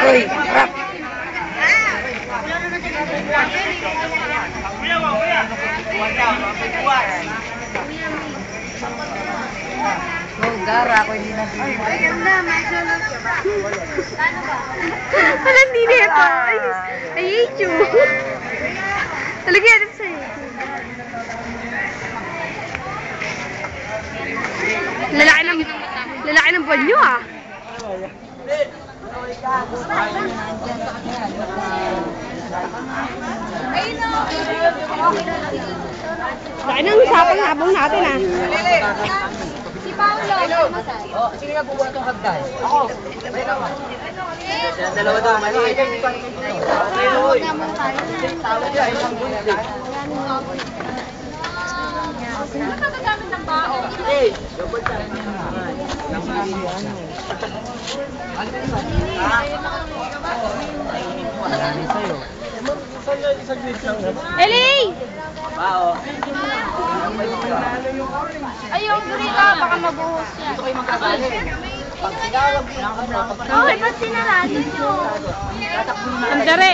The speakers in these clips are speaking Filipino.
Uy, harap. Oh, gara ako hindi na dito. Ay, ganda, medyo lang. Walang dito ito. I hate you. Talagyan natin sa'yo. Lalaki ng banyo ah. Laki ng usapang habong natin ah. Si Paolo, Oh, sino nga bubuha itong hagdan? Ako. Dalawa daw, mali. huwag na mong tayo. Tawag niya, isang buntik. Sino nagagamit ng bao? Eh, double time. Eli! Bao. Ay, yung gorilla, baka mabuhos siya. Ito kayo magkasali. Pag tinawag din ako na kapag Okay, ba't sinarado nyo? Ang dere.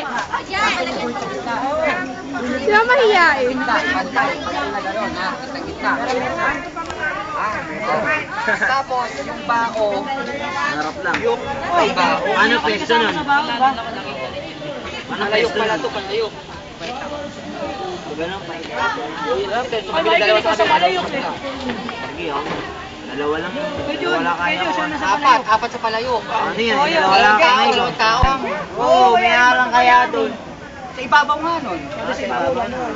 Sila mahiyain. pantay. Pag na gano'n, ha? Gitna. Tapos, yung bao. Harap lang. Yung bao. Ano pwesto nun? Palayok pala ito, palayok. Ganun pa. Ay, sa palayok eh. Sige, oh. Dalawa lang. Wala kaya. Apat sa palayok. Ano yan? Dalawa lang kaya. Dalawang tao. Oo, may harang kaya doon. Sa ibabaw nga nun. Sa ibabaw nun.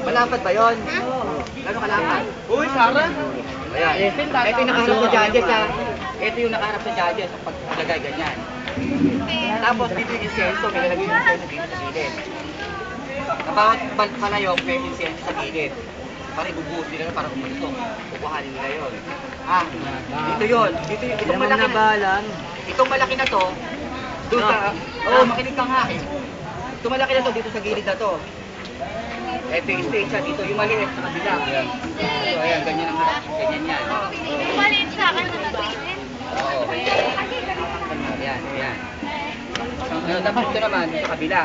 Malapad ba yun? Gano'n kalapad? Uy, Sarah! Ayan. Ito yung nakaharap sa judges ha. Ito yung nakaharap sa judges sa paglagay ganyan. Tapos dito yung insenso, may lalagay yung insenso dito sa gilid. Sa bawat palayok, may insenso sa gilid. Para ibubuhos nila para umulusok. Kukuhanin nila yun. Dito yun. Itong malaki na. Itong malaki na to, doon sa... makinig ka nga eh. Itong malaki na to, dito sa gilid na to. Ito yung stage siya dito. Yung maliit sa kabila. So ayan, ganyan ang harap. Ganyan yan. Yung maliit sa akin na natin. Oo. Ayan, ayan. Tapos ito naman, sa kabila.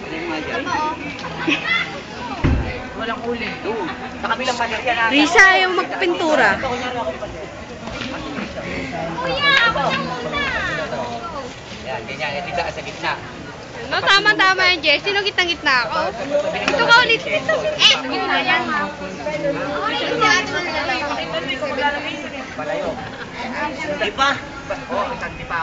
Ano yung mga dyan? Walang uli. Doon. Sa kabilang panerya natin. Risa yung magpintura. Kuya, ako na muna. Ayan, ganyan. Ito daan sa gitna. No, tama-tama yan, Jess. Sino gitang-gitna ako? Ito ka ulit. Ito. Gitna yan. Palayo. Di pa? Oo, isang di pa.